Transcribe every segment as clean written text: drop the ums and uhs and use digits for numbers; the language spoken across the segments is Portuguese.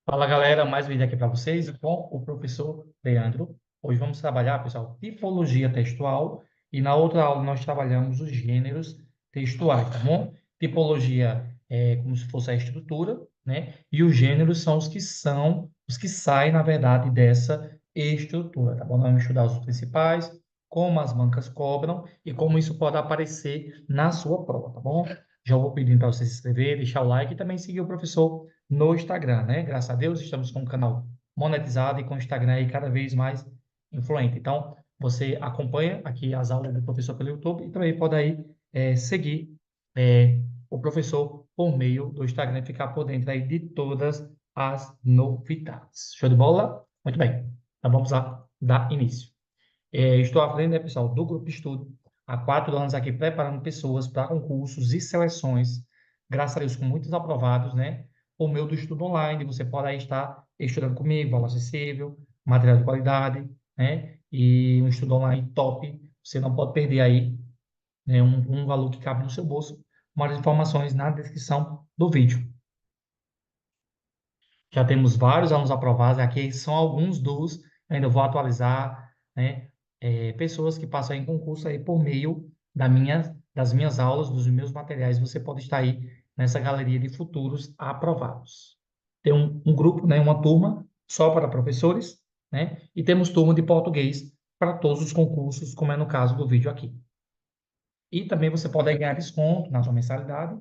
Fala galera, mais um vídeo aqui para vocês com o professor Leandro. Hoje vamos trabalhar, pessoal, tipologia textual e na outra aula nós trabalhamos os gêneros textuais, tá bom? Tipologia é como se fosse a estrutura, né? E os gêneros são os que saem, na verdade, dessa estrutura, tá bom? Nós vamos estudar os principais, como as bancas cobram e como isso pode aparecer na sua prova, tá bom? Já vou pedindo para você se inscrever, deixar o like e também seguir o professor no Instagram, né? Graças a Deus, estamos com um canal monetizado e com o Instagram aí cada vez mais influente. Então, você acompanha aqui as aulas do professor pelo YouTube e também pode aí seguir o professor por meio do Instagram e ficar por dentro aí de todas as novidades. Show de bola? Muito bem. Então, vamos lá dar início. Estou à frente, né, pessoal, do grupo de estudo, há 4 anos aqui preparando pessoas para concursos e seleções, graças a Deus, com muitos aprovados, né? Por meio do estudo online, você pode aí estar estudando comigo, aula acessível, material de qualidade, né? E um estudo online top, você não pode perder aí, né, um valor que cabe no seu bolso. Mais informações na descrição do vídeo. Já temos vários alunos aprovados, aqui são alguns dos, ainda vou atualizar, né? Pessoas que passam em concurso aí por meio das minhas aulas, dos meus materiais, você pode estar aí nessa galeria de futuros aprovados. Tem um grupo, né, uma turma só para professores, né? E temos turma de português para todos os concursos, como é no caso do vídeo aqui. E também você pode aí ganhar desconto na sua mensalidade,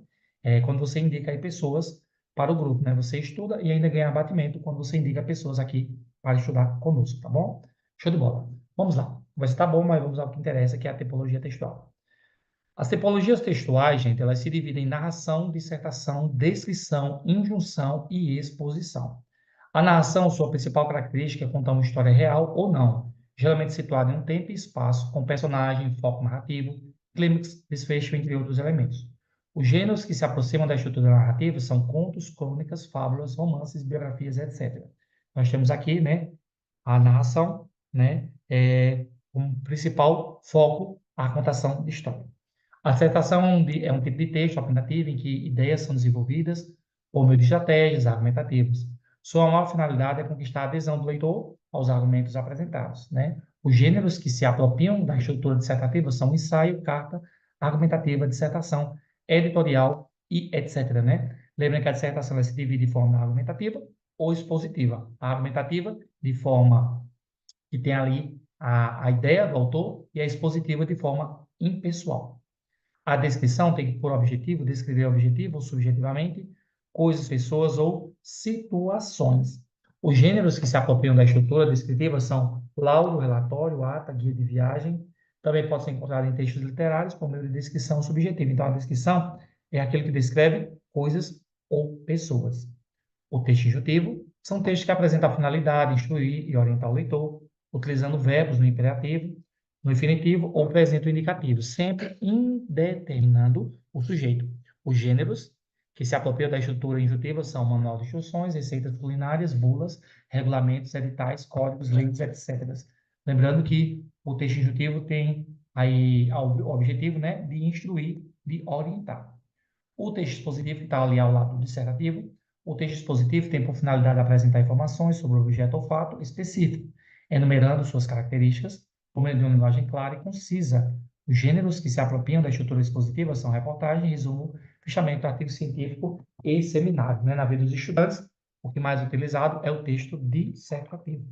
quando você indica aí pessoas para o grupo, né? Você estuda e ainda ganha abatimento quando você indica pessoas aqui para estudar conosco, tá bom? Show de bola. Vamos lá. Vai estar bom, mas vamos ao que interessa, que é a tipologia textual. As tipologias textuais, gente, elas se dividem em narração, dissertação, descrição, injunção e exposição. A narração, sua principal característica é contar uma história real ou não, geralmente situada em um tempo e espaço, com personagem, foco narrativo, clímax, desfecho, entre outros elementos. Os gêneros que se aproximam da estrutura narrativa são contos, crônicas, fábulas, romances, biografias, etc. Nós temos aqui, né, a narração, né, como principal foco a contação de história. A dissertação é um tipo de texto opinativo em que ideias são desenvolvidas por meio de estratégias argumentativas. Sua maior finalidade é conquistar a adesão do leitor aos argumentos apresentados, né? Os gêneros que se apropriam da estrutura dissertativa são ensaio, carta, argumentativa, dissertação, editorial e etc., né? Lembrem que a dissertação ela se divide de forma argumentativa ou expositiva. A argumentativa, de forma que tem ali a ideia do autor, e a expositiva, de forma impessoal. A descrição tem que, por objetivo, descrever objetivo ou subjetivamente coisas, pessoas ou situações. Os gêneros que se apropriam da estrutura descritiva são laudo, relatório, ata, guia de viagem. Também pode ser encontrado em textos literários por meio de descrição subjetiva. Então, a descrição é aquele que descreve coisas ou pessoas. O texto injuntivo são textos que apresentam a finalidade, instruir e orientar o leitor, utilizando verbos no imperativo, no infinitivo ou presente ou indicativo, sempre indeterminando o sujeito. Os gêneros que se apropriam da estrutura injuntiva são manual de instruções, receitas culinárias, bulas, regulamentos, editais, códigos, leis, etc. Lembrando que o texto injuntivo tem aí o objetivo, né, de instruir, de orientar. O texto expositivo, que está ali ao lado do dissertativo, o texto expositivo tem por finalidade apresentar informações sobre o objeto ou fato específico, enumerando suas características por meio de uma linguagem clara e concisa. Os gêneros que se apropriam da estrutura expositiva são reportagem, resumo, fechamento, artigo científico e seminário. Né? Na vida dos estudantes, o que mais utilizado é o texto dissertativo.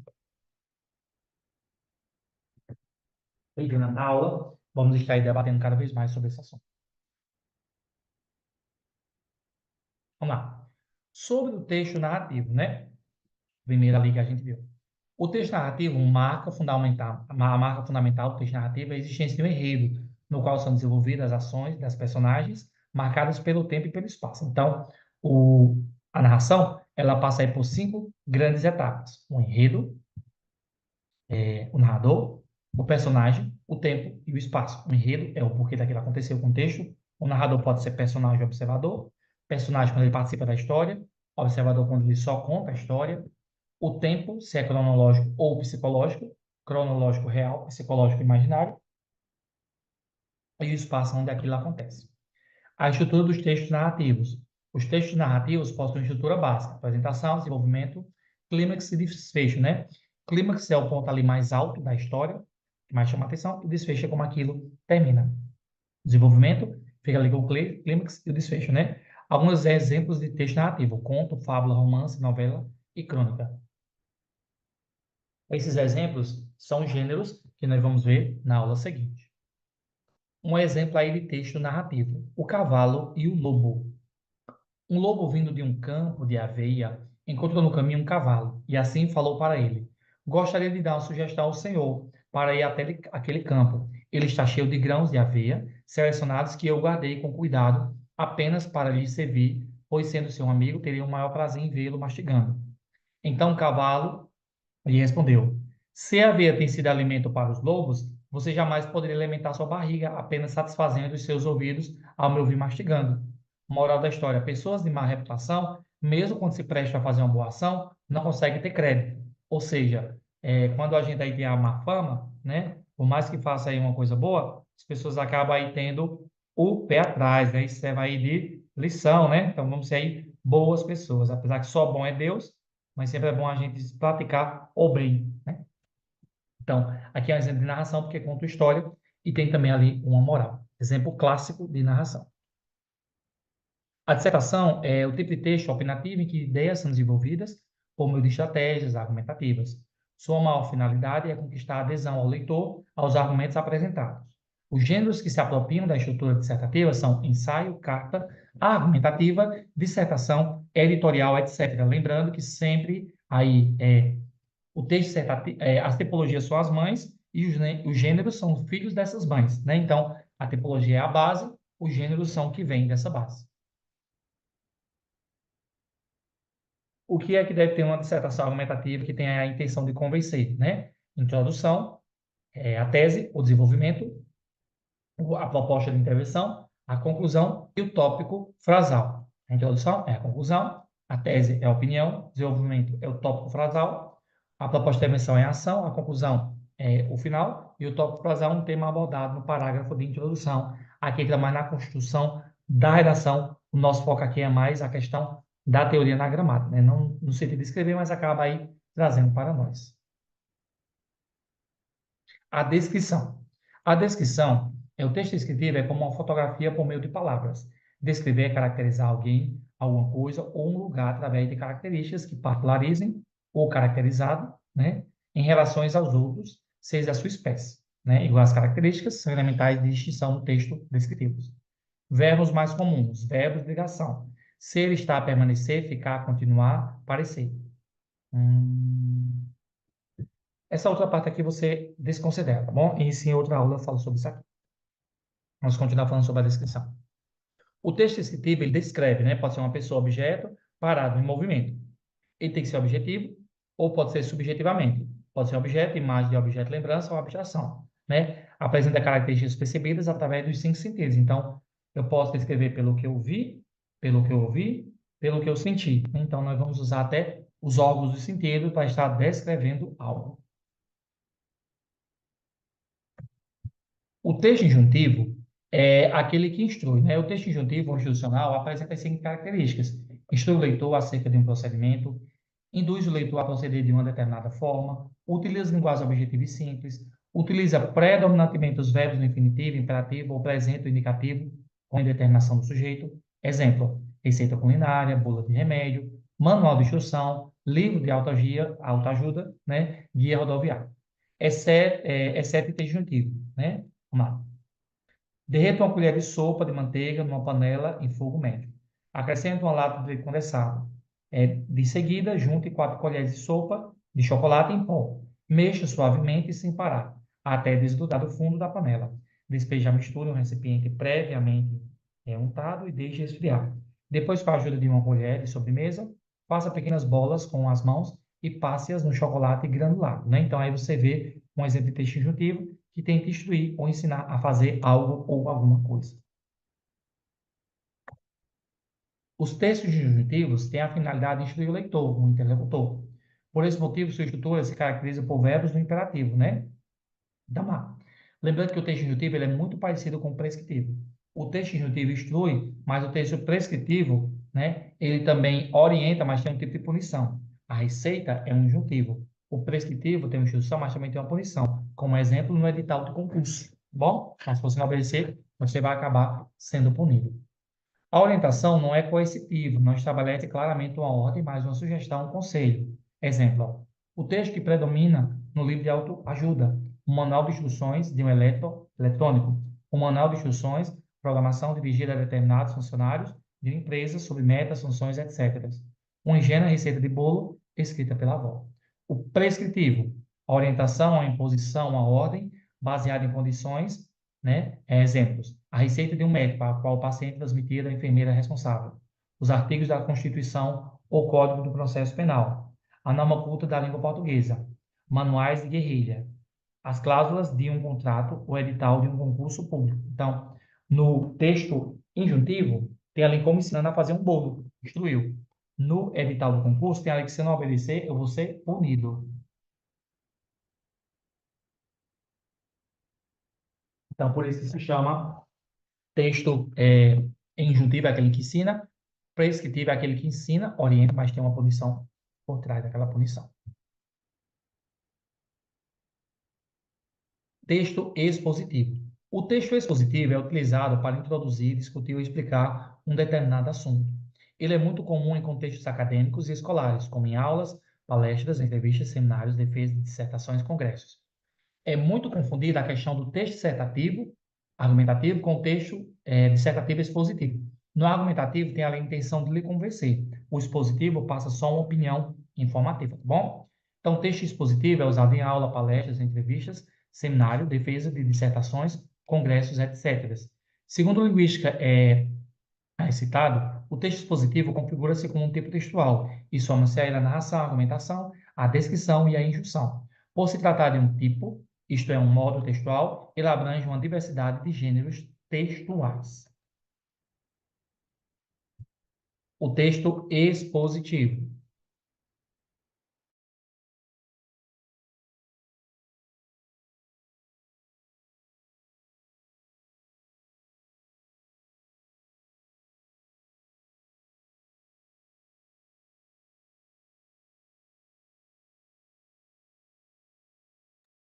Ligando na aula, vamos estar aí debatendo cada vez mais sobre esse assunto. Vamos lá. Sobre o texto narrativo, né? Primeira ali que a gente viu. O texto narrativo, a marca fundamental do texto narrativo é a existência de um enredo, no qual são desenvolvidas as ações das personagens, marcadas pelo tempo e pelo espaço. Então, a narração, ela passa aí por 5 grandes etapas. O enredo, o narrador, o personagem, o tempo e o espaço. O enredo é o porquê daquilo aconteceu, o contexto. O narrador pode ser personagem ou observador. Personagem quando ele participa da história. Observador quando ele só conta a história. O tempo, se é cronológico ou psicológico. Cronológico real, psicológico imaginário. E o espaço onde aquilo acontece. A estrutura dos textos narrativos. Os textos narrativos possuem estrutura básica, apresentação, desenvolvimento, clímax e desfecho, né? Clímax é o ponto ali mais alto da história, que mais chama a atenção, e desfecho é como aquilo termina. Desenvolvimento fica ali com o clímax e o desfecho, né? Alguns exemplos de texto narrativo: conto, fábula, romance, novela e crônica. Esses exemplos são gêneros que nós vamos ver na aula seguinte. Um exemplo aí de texto narrativo: O Cavalo e o Lobo. Um lobo vindo de um campo de aveia encontrou no caminho um cavalo e assim falou para ele: Gostaria de dar uma sugestão ao senhor para ir até aquele campo. Ele está cheio de grãos de aveia selecionados que eu guardei com cuidado apenas para lhe servir, pois sendo seu amigo, teria o maior prazer em vê-lo mastigando. Então o cavalo lhe respondeu: Se a aveia tem sido alimento para os lobos, você jamais poderia alimentar sua barriga apenas satisfazendo os seus ouvidos ao me ouvir mastigando. Moral da história: pessoas de má reputação, mesmo quando se prestam a fazer uma boa ação, não conseguem ter crédito. Ou seja, quando a gente aí tem a má fama, né? Por mais que faça aí uma coisa boa, as pessoas acabam aí tendo o pé atrás, né? Isso serve aí de lição, né? Então vamos ser aí boas pessoas. Apesar que só bom é Deus, mas sempre é bom a gente praticar o bem, né? Então, aqui é um exemplo de narração, porque conta história e tem também ali uma moral. Exemplo clássico de narração. A dissertação é o tipo de texto opinativo em que ideias são desenvolvidas por meio de estratégias argumentativas. Sua maior finalidade é conquistar a adesão ao leitor aos argumentos apresentados. Os gêneros que se apropriam da estrutura dissertativa são ensaio, carta, argumentativa, dissertação, editorial, etc. Lembrando que sempre aí o texto dissertativo, as tipologias são as mães e os gêneros são os filhos dessas mães, né? Então, a tipologia é a base, os gêneros são o que vêm dessa base. O que é que deve ter uma dissertação argumentativa que tenha a intenção de convencer, né? Introdução, a tese, o desenvolvimento, a proposta de intervenção, a conclusão e o tópico frasal. A introdução é a conclusão, a tese é a opinião, o desenvolvimento é o tópico frasal, a proposta de intervenção é a ação, a conclusão é o final e o tópico frasal é um tema abordado no parágrafo de introdução. Aqui entra mais na construção da redação. O nosso foco aqui é mais a questão da teoria na gramática, né? Não no sentido de escrever, mas acaba aí trazendo para nós. A descrição. A descrição é o texto descritivo é como uma fotografia por meio de palavras. Descrever é caracterizar alguém, alguma coisa ou um lugar através de características que particularizem ou caracterizado, né, em relações aos outros, seja da sua espécie, né? Igual as características são elementais de distinção no texto descritivo. Verbos mais comuns, verbos de ligação. Ser, estar, permanecer, ficar, continuar, parecer. Hum. Essa outra parte aqui você desconsidera, tá bom? E sim, em outra aula eu falo sobre isso aqui. Vamos continuar falando sobre a descrição. O texto descritivo, ele descreve, né? Pode ser uma pessoa, objeto, parado em movimento. Ele tem que ser objetivo ou pode ser subjetivamente. Pode ser objeto, imagem de objeto, lembrança ou abstração, né? Apresenta características percebidas através dos 5 sentidos. Então, eu posso descrever pelo que eu vi, pelo que eu ouvi, pelo que eu senti. Então, nós vamos usar até os órgãos do sentido para estar descrevendo algo. O texto injuntivo é aquele que instrui, né? O texto injuntivo ou institucional apresenta as seguintes características: instrui o leitor acerca de um procedimento, induz o leitor a proceder de uma determinada forma, utiliza linguagem objetiva e simples, utiliza predominantemente os verbos no infinitivo, imperativo ou presente ou indicativo, com a indeterminação do sujeito. Exemplo: receita culinária, bula de remédio, manual de instrução, livro de autoajuda, né? Guia rodoviário. Exceto texto injuntivo, né? Vamos lá. Derreta uma colher de sopa de manteiga numa panela em fogo médio. Acrescenta uma lata de leite condensado. De seguida, junte 4 colheres de sopa de chocolate em pó. Mexa suavemente e sem parar, até desgrudar do fundo da panela. Despeje a mistura em um recipiente previamente untado e deixe esfriar. Depois, com a ajuda de uma colher de sobremesa, faça pequenas bolas com as mãos e passe-as no chocolate granulado, né? Então, aí você vê um exemplo de texto injuntivo que tenta instruir ou ensinar a fazer algo ou alguma coisa. Os textos disjuntivos têm a finalidade de instruir o leitor, o interlocutor. Por esse motivo, sua estrutura se caracteriza por verbos no imperativo, né? Então, lá. Lembrando que o texto injuntivo ele é muito parecido com o prescritivo. O texto injuntivo instrui, mas o texto prescritivo né? Ele também orienta, mas tem um tipo de punição. A receita é um injuntivo. O prescritivo tem uma instrução, mas também tem uma punição. Como exemplo, no edital de concurso. Bom, mas se você não obedecer, você vai acabar sendo punido. A orientação não é coercitiva, não estabelece claramente uma ordem, mas uma sugestão, um conselho. Exemplo, ó, o texto que predomina no livro de autoajuda, o manual de instruções de um eletrônico, o manual de instruções, programação dirigida a determinados funcionários de empresas sobre metas, funções, etc. Uma ingênua receita de bolo escrita pela avó. O prescritivo, a orientação, a imposição, a ordem, baseada em condições, né? Exemplos: a receita de um médico para a qual o paciente transmitir à enfermeira responsável, os artigos da Constituição ou Código do Processo Penal, a norma culta da língua portuguesa, manuais de guerrilha, as cláusulas de um contrato ou edital de um concurso público. Então, no texto injuntivo, tem ali como ensinando a fazer um bolo, instruiu. No edital do concurso, tem ali que se eu não obedecer, eu vou ser punido. Então, por isso que se chama texto injuntivo é aquele que ensina, prescritivo é aquele que ensina, orienta, mas tem uma punição por trás daquela punição. Texto expositivo. O texto expositivo é utilizado para introduzir, discutir ou explicar um determinado assunto. Ele é muito comum em contextos acadêmicos e escolares, como em aulas, palestras, entrevistas, seminários, defesas de dissertações e congressos. É muito confundida a questão do texto dissertativo, argumentativo, com o texto dissertativo expositivo. No argumentativo, tem a intenção de lhe convencer. O expositivo passa só uma opinião informativa, tá bom? Então, o texto expositivo é usado em aula, palestras, entrevistas, seminário, defesa de dissertações, congressos, etc. Segundo a linguística citado, o texto expositivo configura-se como um tipo textual e soma-se a ele a narração, a argumentação, a descrição e a injunção. Por se tratar de um tipo, isto é, um modo textual, ele abrange uma diversidade de gêneros textuais. O texto expositivo.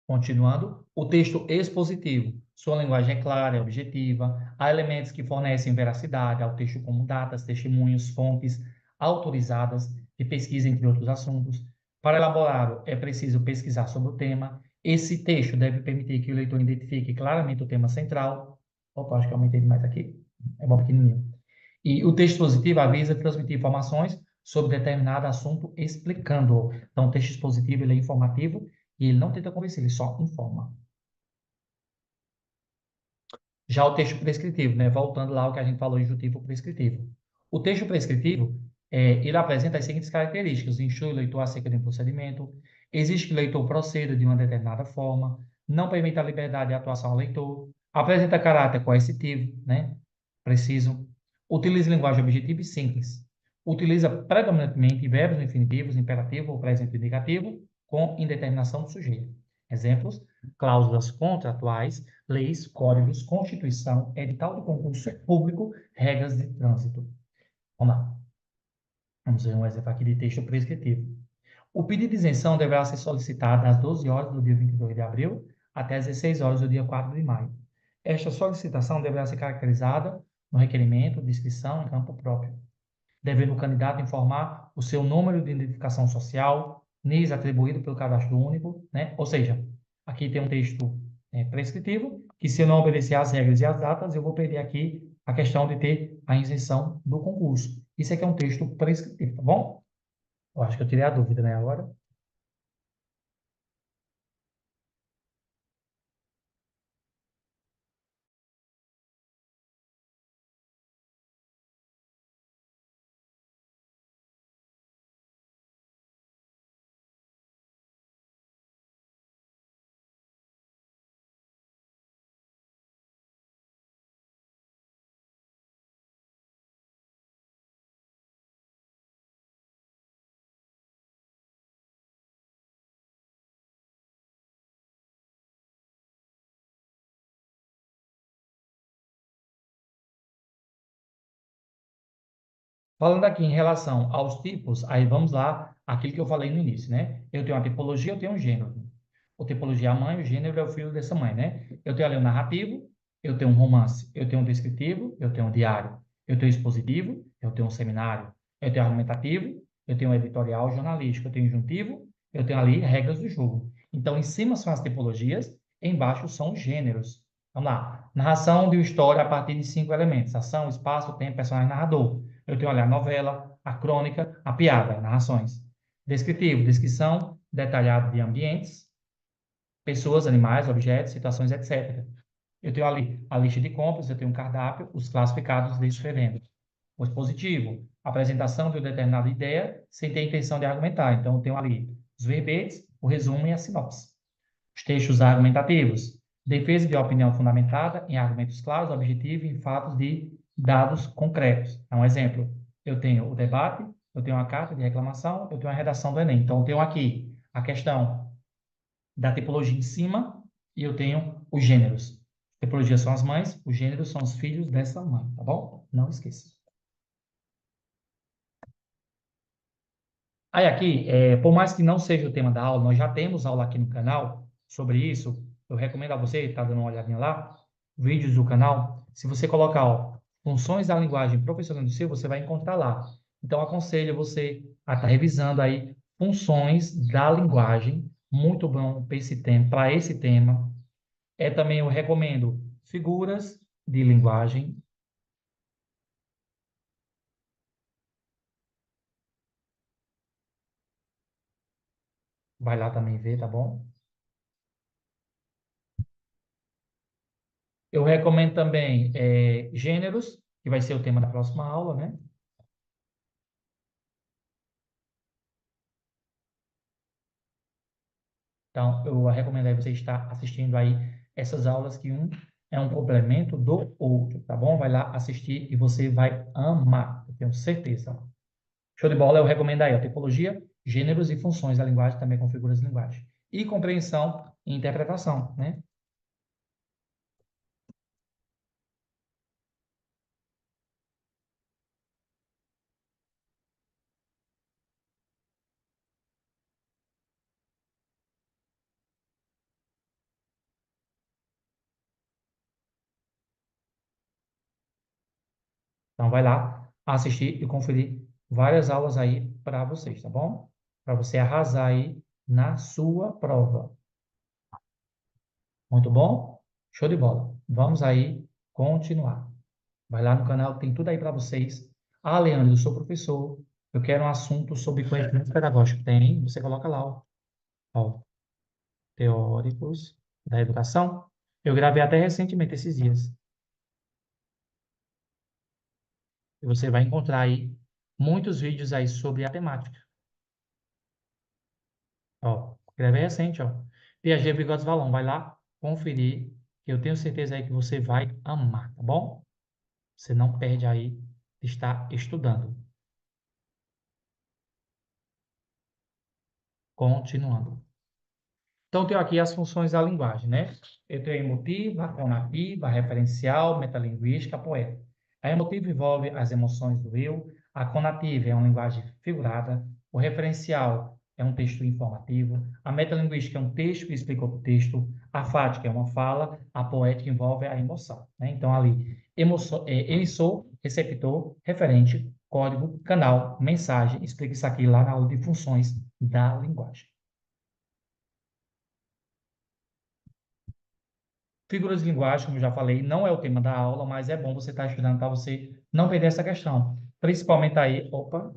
Continuando, o texto expositivo. Sua linguagem é clara, é objetiva, há elementos que fornecem veracidade ao texto, como datas, testemunhos, fontes autorizadas de pesquisa, entre outros assuntos. Para elaborá-lo, é preciso pesquisar sobre o tema. Esse texto deve permitir que o leitor identifique claramente o tema central. Opa, acho que eu aumentei demais aqui. É bom pequenininho. E o texto expositivo avisa transmitir informações sobre determinado assunto, explicando-o. Então, o texto expositivo ele é informativo e ele não tenta convencer, ele só informa. Já o texto prescritivo, né? Voltando lá ao que a gente falou, injuntivo prescritivo. O texto prescritivo, ele apresenta as seguintes características: instrui o leitor acerca de um procedimento, exige que o leitor proceda de uma determinada forma, não permite a liberdade de atuação ao leitor, apresenta caráter coercitivo, né? Preciso, utiliza linguagem objetiva e simples, utiliza predominantemente verbos infinitivos, imperativo ou presente indicativo, com indeterminação do sujeito. Exemplos: cláusulas contratuais, leis, códigos, constituição, edital de concurso público, regras de trânsito. Vamos lá. Vamos ver um exemplo aqui de texto prescritivo. O pedido de isenção deverá ser solicitado às 12 horas do dia 22 de abril até às 16 horas do dia 4 de maio. Esta solicitação deverá ser caracterizada no requerimento de inscrição em campo próprio, devendo o candidato informar o seu número de identificação social, NIS atribuído pelo cadastro único, né? Ou seja, aqui tem um texto prescritivo, que se eu não obedecer às regras e às datas, eu vou perder aqui a questão de ter a isenção do concurso. Isso aqui é um texto prescritivo, tá bom? Eu acho que eu tirei a dúvida, né, agora. Falando aqui em relação aos tipos, aí vamos lá, aquilo que eu falei no início, né? Eu tenho a tipologia, eu tenho um gênero. O tipologia é a mãe, o gênero é o filho dessa mãe, né? Eu tenho ali o narrativo, eu tenho um romance, eu tenho um descritivo, eu tenho um diário, eu tenho expositivo, eu tenho um seminário, eu tenho argumentativo, eu tenho um editorial jornalístico, eu tenho injuntivo, eu tenho ali regras do jogo. Então, em cima são as tipologias, embaixo são os gêneros. Vamos lá. Narração de uma história a partir de 5 elementos: ação, espaço, tempo, personagem, narrador. Eu tenho ali a novela, a crônica, a piada, narrações. Descritivo, descrição detalhada de ambientes, pessoas, animais, objetos, situações, etc. Eu tenho ali a lista de compras, eu tenho um cardápio, os classificados descrevendo. O expositivo, apresentação de uma determinada ideia sem ter a intenção de argumentar. Então, eu tenho ali os verbetes, o resumo e a sinopse. Os textos argumentativos, defesa de opinião fundamentada em argumentos claros, objetivos e em fatos de dados concretos. É um exemplo. Eu tenho o debate, eu tenho uma carta de reclamação, eu tenho a redação do Enem. Então, eu tenho aqui a questão da tipologia em cima e eu tenho os gêneros. Tipologia são as mães, os gêneros são os filhos dessa mãe, tá bom? Não esqueça. Aí aqui, por mais que não seja o tema da aula, nós já temos aula aqui no canal sobre isso. Eu recomendo a você, tá dando uma olhadinha lá, vídeos do canal. Se você colocar, ó, funções da linguagem professor Leandro Silva, você vai encontrar lá. Então, aconselho você a estar revisando aí funções da linguagem. Muito bom para esse tema. Também eu recomendo figuras de linguagem. Vai lá também ver, tá bom? Eu recomendo também gêneros, que vai ser o tema da próxima aula, né? Então, eu recomendo aí você estar assistindo aí essas aulas, que um é um complemento do outro, tá bom? Vai lá assistir e você vai amar, eu tenho certeza. Show de bola, eu recomendo aí, ó, tipologia, gêneros e funções da linguagem, também com figuras de linguagem. E compreensão e interpretação, né? Então, vai lá assistir e conferir várias aulas aí para vocês, tá bom? Para você arrasar aí na sua prova. Muito bom? Show de bola. Vamos aí continuar. Vai lá no canal, tem tudo aí para vocês. Ah, Leandro, eu sou professor. Eu quero um assunto sobre conhecimento pedagógico. Tem? Você coloca lá, ó, teóricos da educação. Eu gravei até recentemente, esses dias. E você vai encontrar aí muitos vídeos aí sobre a temática. Ó, gravei recente, ó. Piaget Bigodes Valon. Vai lá conferir, que eu tenho certeza aí que você vai amar, tá bom? Você não perde aí de estar estudando. Continuando. Então, tenho aqui as funções da linguagem, né? Eu tenho a emotiva, a conativa, a referencial, metalinguística, a poética. A emotiva envolve as emoções do eu, a conativa é uma linguagem figurada, o referencial é um texto informativo, a metalinguística é um texto que explica o texto, a fática é uma fala, a poética envolve a emoção, né? Então, ali, emissor, receptor, referente, código, canal, mensagem. Explica isso aqui lá na aula de funções da linguagem. Figuras de linguagem, como eu já falei, não é o tema da aula, mas é bom você estar estudando para você não perder essa questão. Principalmente aí, opa,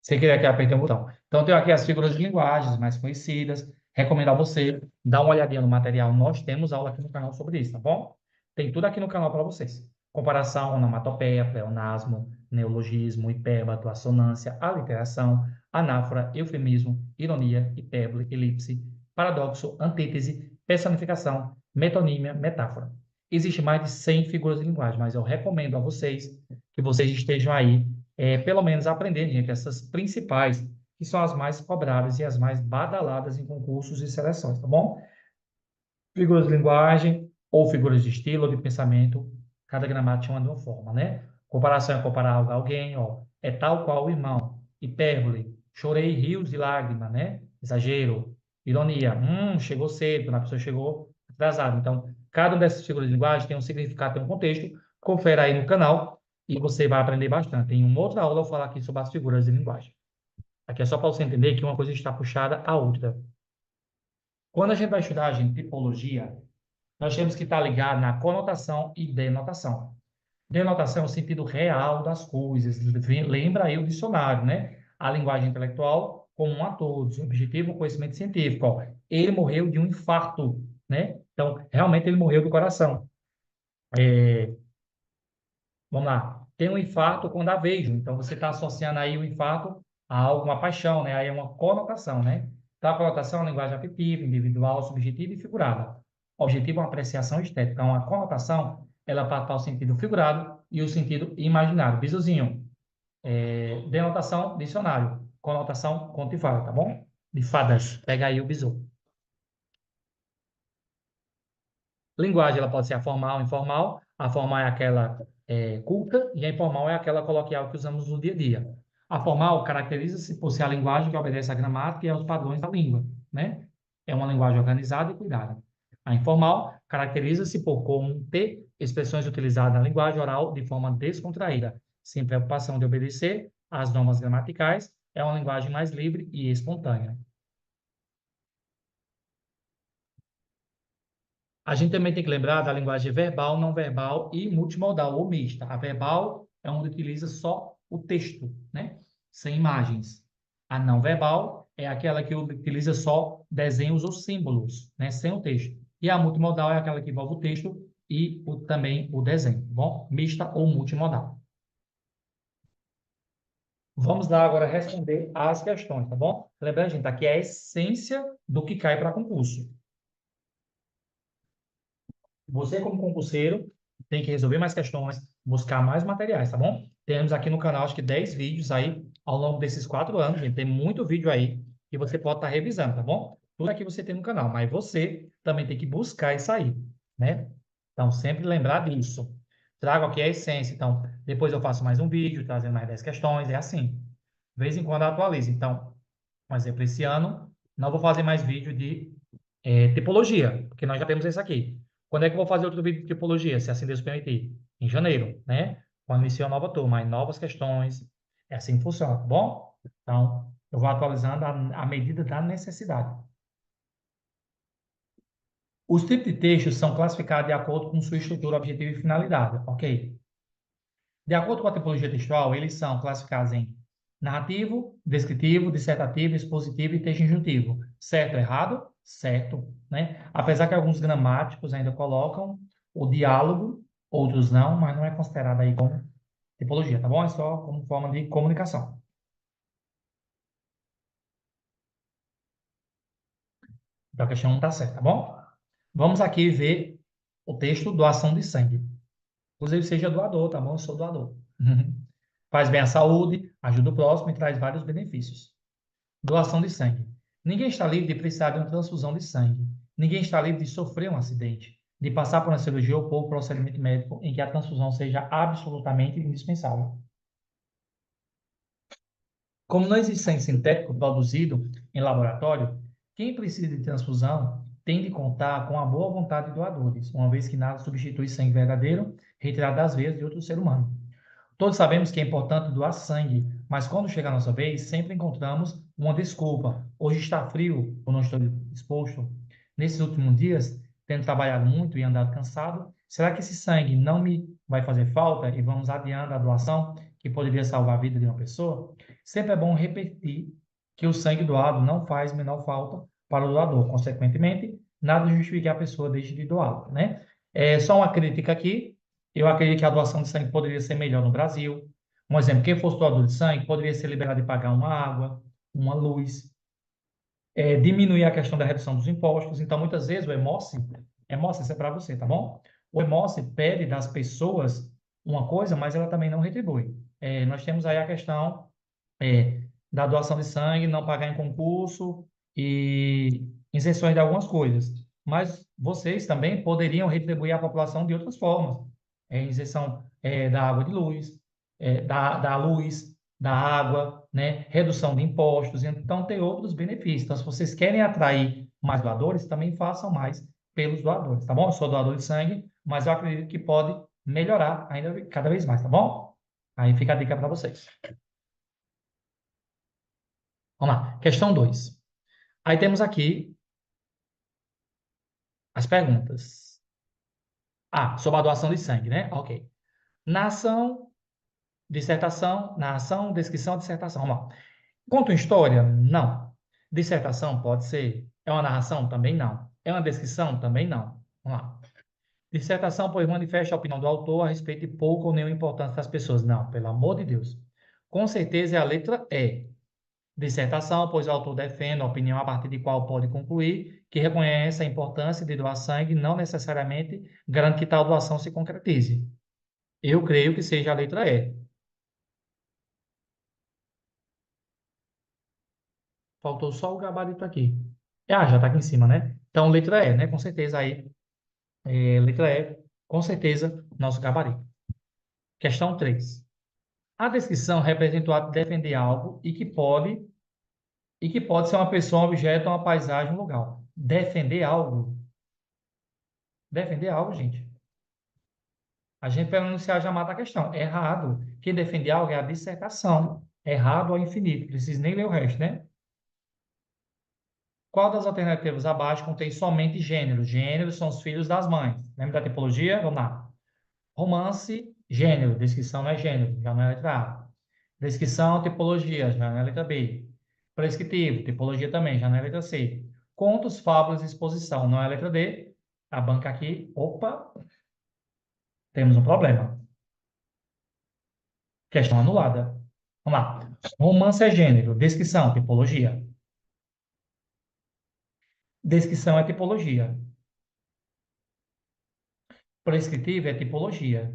sem querer que apertei um botão. Então, tenho aqui as figuras de linguagens mais conhecidas. Recomendo a você dar uma olhadinha no material. Nós temos aula aqui no canal sobre isso, tá bom? Tem tudo aqui no canal para vocês. Comparação, onomatopeia, pleonasmo, neologismo, hipérbato, assonância, aliteração, anáfora, eufemismo, ironia, hipérbole, elipse, paradoxo, antítese, personificação, metonímia, metáfora. Existem mais de 100 figuras de linguagem, mas eu recomendo a vocês que vocês estejam aí, pelo menos aprendendo, gente, essas principais, que são as mais cobradas e as mais badaladas em concursos e seleções, tá bom? Figuras de linguagem ou figuras de estilo ou de pensamento, cada gramática chama de uma forma, né? Comparação é comparar algo a alguém, ó, é tal qual o irmão. Hipérbole, chorei rios de lágrima, né? Exagero. Ironia, chegou cedo, quando a pessoa chegou atrasada. Então, cada uma dessas figuras de linguagem tem um significado, tem um contexto. Confere aí no canal e você vai aprender bastante. Em uma outra aula eu vou falar aqui sobre as figuras de linguagem. Aqui é só para você entender que uma coisa está puxada à outra. Quando a gente vai estudar, gente, tipologia, nós temos que estar ligado na conotação e denotação. Denotação é o sentido real das coisas. Lembra aí o dicionário, né? A linguagem intelectual comum a todos. O objetivo, o conhecimento científico. Ó. Ele morreu de um infarto, né? Então, realmente ele morreu do coração. Vamos lá. Tem um infarto quando há vejo. Então, você está associando aí o infarto a alguma paixão, né? Aí é uma conotação, né? Então, a conotação é uma linguagem afetiva, individual, subjetiva e figurada. O objetivo é uma apreciação estética. Então, a conotação, ela parte para o sentido figurado e o sentido imaginário. Bizuzinho. Denotação, dicionário. Conotação, conto e fada, tá bom? De fadas. Pega aí o bizu. Linguagem, ela pode ser a formal, informal. A formal é aquela culta e a informal é aquela coloquial que usamos no dia a dia. A formal caracteriza-se por ser a linguagem que obedece à gramática e aos padrões da língua, né? É uma linguagem organizada e cuidada. A informal caracteriza-se por conter expressões utilizadas na linguagem oral de forma descontraída, sem preocupação de obedecer às normas gramaticais. É uma linguagem mais livre e espontânea. A gente também tem que lembrar da linguagem verbal, não verbal e multimodal ou mista. A verbal é onde utiliza só o texto, né? Sem imagens. A não verbal é aquela que utiliza só desenhos ou símbolos, né? Sem o texto. E a multimodal é aquela que envolve o texto e também o desenho, tá bom? Mista ou multimodal. Vamos lá agora responder às questões, tá bom? Lembrando, gente, aqui é a essência do que cai para concurso. Você, como concurseiro, tem que resolver mais questões, buscar mais materiais, tá bom? Temos aqui no canal, acho que 10 vídeos aí ao longo desses 4 anos, gente. Tem muito vídeo aí que você pode estar revisando, tá bom? Tudo aqui você tem no canal, mas você também tem que buscar isso aí, né? Então, sempre lembrar disso. Trago aqui a essência. Então, depois eu faço mais um vídeo, trazendo mais 10 questões. É assim. De vez em quando eu atualizo. Então, por exemplo, esse ano, não vou fazer mais vídeo de tipologia, porque nós já temos esse aqui. Quando é que eu vou fazer outro vídeo de tipologia, se assim Deus permitir? Em janeiro, né? Quando iniciar a nova turma, aí novas questões. É assim que funciona, tá bom? Então, eu vou atualizando à medida da necessidade. Os tipos de textos são classificados de acordo com sua estrutura, objetivo e finalidade, ok? De acordo com a tipologia textual, eles são classificados em narrativo, descritivo, dissertativo, expositivo e texto injuntivo. Certo ou errado? Certo, né? Apesar que alguns gramáticos ainda colocam o diálogo, outros não, mas não é considerado aí como tipologia, tá bom? É só como forma de comunicação. Então a questão não está certa, tá bom? Vamos aqui ver o texto doação de sangue. Inclusive, seja doador, tá bom? Eu sou doador. Faz bem à saúde, ajuda o próximo e traz vários benefícios. Doação de sangue. Ninguém está livre de precisar de uma transfusão de sangue. Ninguém está livre de sofrer um acidente, de passar por uma cirurgia ou por um procedimento médico em que a transfusão seja absolutamente indispensável. Como não existe sangue sintético produzido em laboratório, quem precisa de transfusão tem de contar com a boa vontade de doadores, uma vez que nada substitui sangue verdadeiro retirado das veias de outro ser humano. Todos sabemos que é importante doar sangue, mas quando chega a nossa vez, sempre encontramos uma desculpa. Hoje está frio, ou não estou disposto. Nesses últimos dias, tendo trabalhado muito e andado cansado, será que esse sangue não me vai fazer falta e vamos adiando a doação que poderia salvar a vida de uma pessoa? Sempre é bom repetir que o sangue doado não faz menor falta para o doador. Consequentemente, nada justifica que a pessoa deixe de doá-lo, né? É só uma crítica aqui. Eu acredito que a doação de sangue poderia ser melhor no Brasil. Um exemplo, quem fosse doador de sangue poderia ser liberado de pagar uma água, uma luz, diminuir a questão da redução dos impostos. Então, muitas vezes, o EMOSSE, isso é para você, tá bom? O EMOSSE pede das pessoas uma coisa, mas ela também não retribui. Nós temos aí a questão da doação de sangue, não pagar em concurso e isenções de algumas coisas. Mas vocês também poderiam retribuir a população de outras formas. Isenção da água de luz, da luz, da água, né? Redução de impostos. Então, tem outros benefícios. Então, se vocês querem atrair mais doadores, também façam mais pelos doadores, tá bom? Eu sou doador de sangue, mas eu acredito que pode melhorar ainda cada vez mais, tá bom? Aí fica a dica para vocês. Vamos lá, questão 2. Aí temos aqui as perguntas. Sobre a doação de sangue, né? Ok. Narração, dissertação, narração, descrição, dissertação. Vamos lá. Conta uma história? Não. Dissertação pode ser. É uma narração? Também não. É uma descrição? Também não. Vamos lá. Dissertação, pois manifesta a opinião do autor a respeito de pouco ou nenhuma importância das pessoas. Não, pelo amor de Deus. Com certeza é a letra E. Dissertação, pois o autor defende a opinião a partir de qual pode concluir que reconhece a importância de doar sangue, não necessariamente garante que tal doação se concretize. Eu creio que seja a letra E. Faltou só o gabarito aqui. Já está aqui em cima, né? Então, letra E, né? Com certeza aí, letra E, com certeza, nosso gabarito. Questão 3. A descrição representa o ato de defender algo e que pode ser uma pessoa, um objeto, uma paisagem, um lugar. Defender algo. Defender algo, gente. A gente, para enunciar, já mata a questão. Errado. Quem defende algo é a dissertação. Errado ao infinito. Precisa nem ler o resto, né? Qual das alternativas abaixo contém somente gênero? Gêneros são os filhos das mães. Lembra da tipologia? Vamos lá. Romance, gênero. Descrição não é gênero, já não é letra A. Descrição, tipologia, já não é letra B. Prescritivo, tipologia também, já não é letra C. Contos, fábulas, exposição, não é letra D. A banca aqui, opa, temos um problema. Questão anulada. Vamos lá. Romance é gênero. Descrição, tipologia. Descrição é tipologia. Prescritivo é tipologia.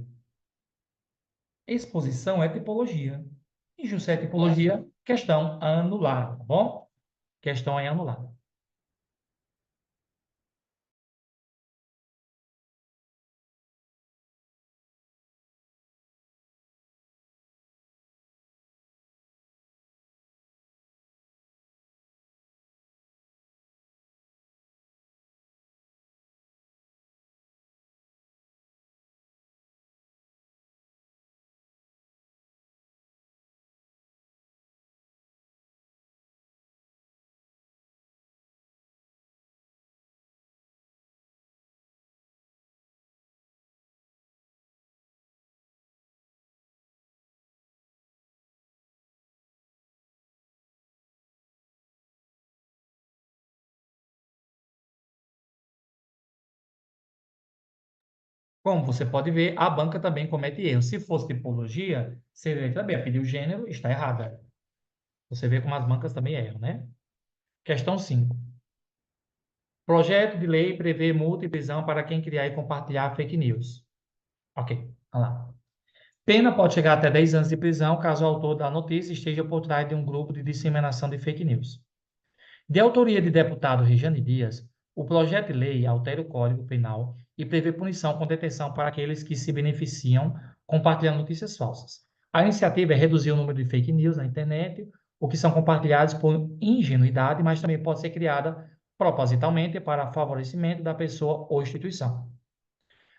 Exposição é tipologia. Injusta é tipologia. Questão anulada, tá bom? Questão é anulada. Como você pode ver, a banca também comete erro. Se fosse tipologia, seria letra B. Pediu gênero, está errada. Você vê como as bancas também erram, né? Questão 5. Projeto de lei prevê multa e prisão para quem criar e compartilhar fake news. Ok, vamos lá. Pena pode chegar até 10 anos de prisão caso o autor da notícia esteja por trás de um grupo de disseminação de fake news. De autoria de deputado Rejane Dias, o projeto de lei altera o Código Penal e prevê punição com detenção para aqueles que se beneficiam compartilhando notícias falsas. A iniciativa é reduzir o número de fake news na internet, o que são compartilhados por ingenuidade, mas também pode ser criada propositalmente para favorecimento da pessoa ou instituição.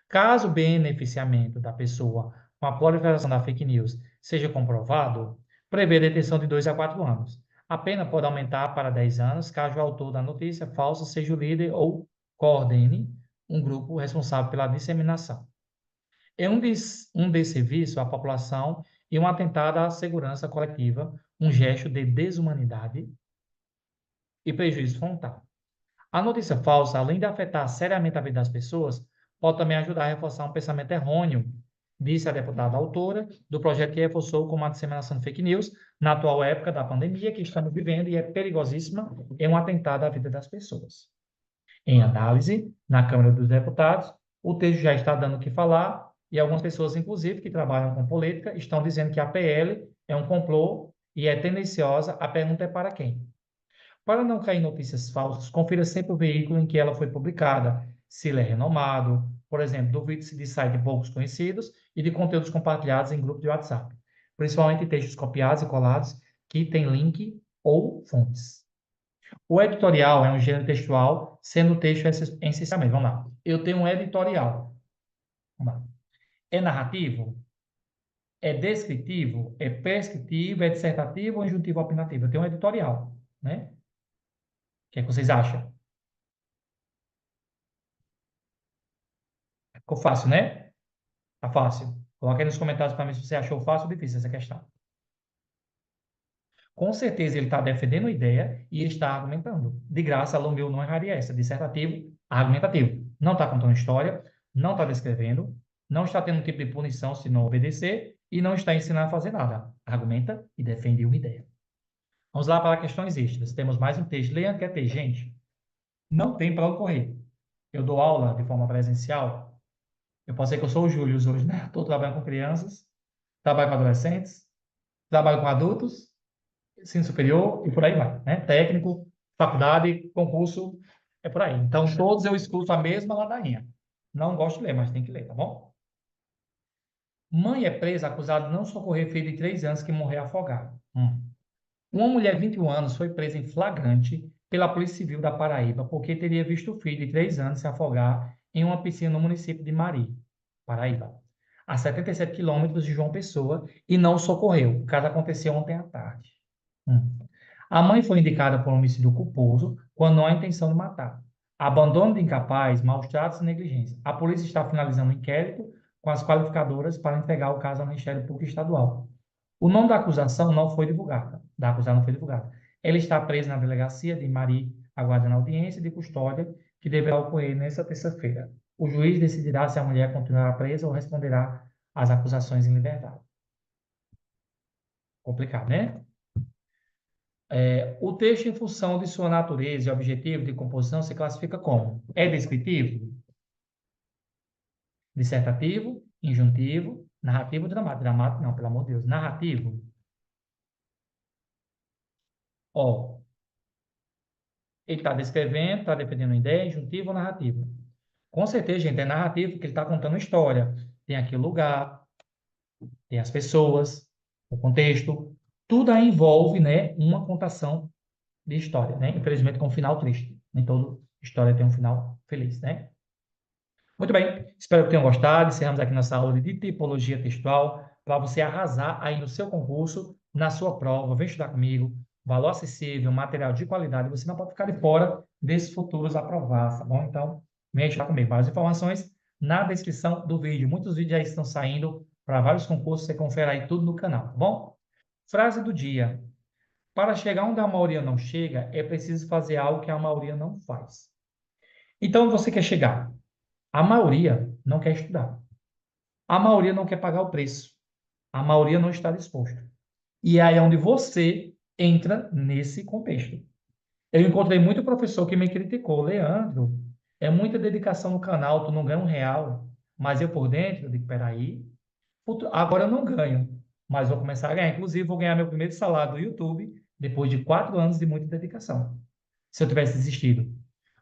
Caso o beneficiamento da pessoa com a proliferação da fake news seja comprovado, prevê detenção de 2 a 4 anos. A pena pode aumentar para 10 anos caso o autor da notícia falsa seja o líder ou coordene um grupo responsável pela disseminação. É um desserviço à população e um atentado à segurança coletiva, um gesto de desumanidade e prejuízo frontal. A notícia falsa, além de afetar seriamente a vida das pessoas, pode também ajudar a reforçar um pensamento errôneo disse a deputada autora do projeto que reforçou como a disseminação de fake news na atual época da pandemia que estamos vivendo e é perigosíssima, é um atentado à vida das pessoas. Em análise, na Câmara dos Deputados, o texto já está dando o que falar e algumas pessoas, inclusive, que trabalham com política, estão dizendo que a PL é um complô e é tendenciosa. A pergunta é para quem? Para não cair em notícias falsas, confira sempre o veículo em que ela foi publicada, se ele é renomado, por exemplo, duvide-se de sites poucos conhecidos e de conteúdos compartilhados em grupo de WhatsApp, principalmente textos copiados e colados que têm link ou fontes. O editorial é um gênero textual, sendo o texto essencialmente. Vamos lá. Eu tenho um editorial. Vamos lá. É narrativo? É descritivo? É prescritivo? É dissertativo ou injuntivo opinativo? Eu tenho um editorial, né? O que é que vocês acham? Ficou fácil, né? Tá fácil. Coloca aí nos comentários para mim se você achou fácil ou difícil essa questão. Com certeza ele está defendendo a ideia e ele está argumentando. De graça, aluno meu não erraria essa. Dissertativo, argumentativo. Não está contando história, não está descrevendo, não está tendo um tipo de punição se não obedecer e não está ensinando a fazer nada. Argumenta e defende uma ideia. Vamos lá para questões extras. Temos mais um texto. Leandro quer ter, gente. Não tem para onde correr. Eu dou aula de forma presencial. Eu posso dizer que eu sou o Júlio hoje, né? Estou trabalhando com crianças, trabalho com adolescentes, trabalho com adultos, ensino superior e por aí vai, né? Técnico, faculdade, concurso, é por aí. Então, todos eu escuto a mesma ladainha. Não gosto de ler, mas tem que ler, tá bom? Mãe é presa acusada de não socorrer filho de 3 anos que morreu afogado. Uma mulher de 21 anos foi presa em flagrante pela Polícia Civil da Paraíba porque teria visto o filho de 3 anos se afogar em uma piscina no município de Mari, Paraíba, a 77 quilômetros de João Pessoa, e não socorreu. O caso aconteceu ontem à tarde. A mãe foi indicada por homicídio culposo quando não há intenção de matar. Abandono de incapaz, maus tratos e negligência. A polícia está finalizando o inquérito com as qualificadoras para entregar o caso ao Ministério Público Estadual. O nome da acusação não foi divulgado. Da acusada não foi divulgado. Ela está presa na delegacia de Mari, aguardando a audiência de custódia, que deverá ocorrer nesta terça-feira. O juiz decidirá se a mulher continuará presa ou responderá às acusações em liberdade. Complicado, né? O texto, em função de sua natureza e objetivo de composição, se classifica como: é descritivo, dissertativo, injuntivo, narrativo, dramático. Dramático, não, pelo amor de Deus. Narrativo, ó, ele está descrevendo, está defendendo uma ideia, injuntivo ou narrativo. Com certeza, gente, é narrativo porque ele está contando história. Tem aqui o lugar, tem as pessoas, o contexto. Tudo aí envolve, né, uma contação de história, né? Infelizmente, com um final triste. Nem toda história tem um final feliz, né? Muito bem, espero que tenham gostado. Encerramos aqui nossa aula de tipologia textual para você arrasar aí no seu concurso, na sua prova. Vem estudar comigo. Valor acessível, material de qualidade. Você não pode ficar de fora desses futuros aprovados, tá bom? Então, vem estudar comigo. Várias informações na descrição do vídeo. Muitos vídeos aí estão saindo para vários concursos. Você confere aí tudo no canal, tá bom? Frase do dia. Para chegar onde a maioria não chega, é preciso fazer algo que a maioria não faz. Então, você quer chegar? A maioria não quer estudar. A maioria não quer pagar o preço. A maioria não está disposto. E aí é onde você entra nesse contexto. Eu encontrei muito professor que me criticou. Leandro, é muita dedicação no canal, tu não ganha R$ 1. Mas eu por dentro, eu digo, peraí, agora eu não ganho, mas vou começar a ganhar. Inclusive, vou ganhar meu primeiro salário do YouTube depois de 4 anos de muita dedicação. Se eu tivesse desistido.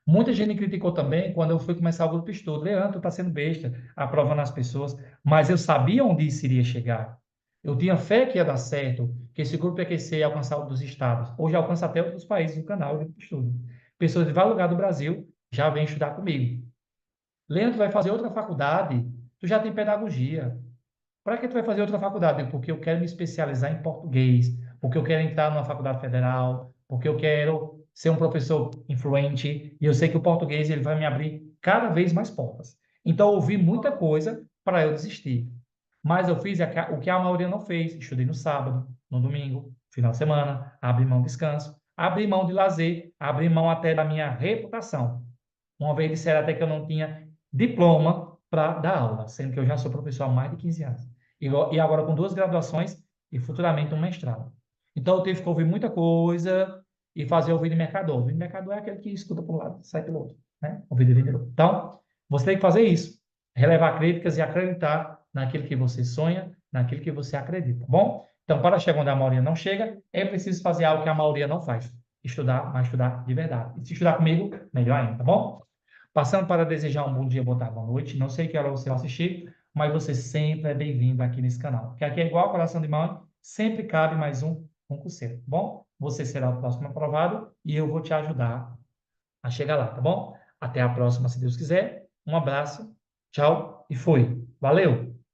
Muita gente me criticou também quando eu fui começar o grupo de estudo. Leandro, tu está sendo besta, aprovando as pessoas. Mas eu sabia onde isso iria chegar. Eu tinha fé que ia dar certo, que esse grupo ia crescer e alcançar outros estados. Hoje alcança até outros países do canal, o grupo de estudo. Pessoas de vários lugares do Brasil já vêm estudar comigo. Leandro, tu vai fazer outra faculdade, tu já tem pedagogia. Para que tu vai fazer outra faculdade? Porque eu quero me especializar em português, porque eu quero entrar numa faculdade federal, porque eu quero ser um professor influente, e eu sei que o português ele vai me abrir cada vez mais portas. Então, eu ouvi muita coisa para eu desistir. Mas eu fiz o que a maioria não fez. Estudei no sábado, no domingo, final de semana, abri mão de descanso, abri mão de lazer, abri mão até da minha reputação. Uma vez disseram até que eu não tinha diploma para dar aula, sendo que eu já sou professor há mais de 15 anos. E agora com 2 graduações e futuramente um mestrado. Então eu tive que ouvir muita coisa e fazer ouvir de mercador. Ouvir de mercador é aquele que escuta por um lado, sai pelo outro, né? Ouvir de vendedor. Então, você tem que fazer isso. Relevar críticas e acreditar naquilo que você sonha, naquilo que você acredita, tá bom? Então, para chegar onde a maioria não chega, é preciso fazer algo que a maioria não faz. Estudar, mas estudar de verdade. E se estudar comigo, melhor ainda, tá bom? Passando para desejar um bom dia, boa tarde, boa noite. Não sei que hora você vai assistir, mas você sempre é bem-vindo aqui nesse canal. Porque aqui é igual coração de mãe, sempre cabe mais um concurseiro, tá bom? Você será o próximo aprovado e eu vou te ajudar a chegar lá, tá bom? Até a próxima, se Deus quiser. Um abraço, tchau e fui. Valeu!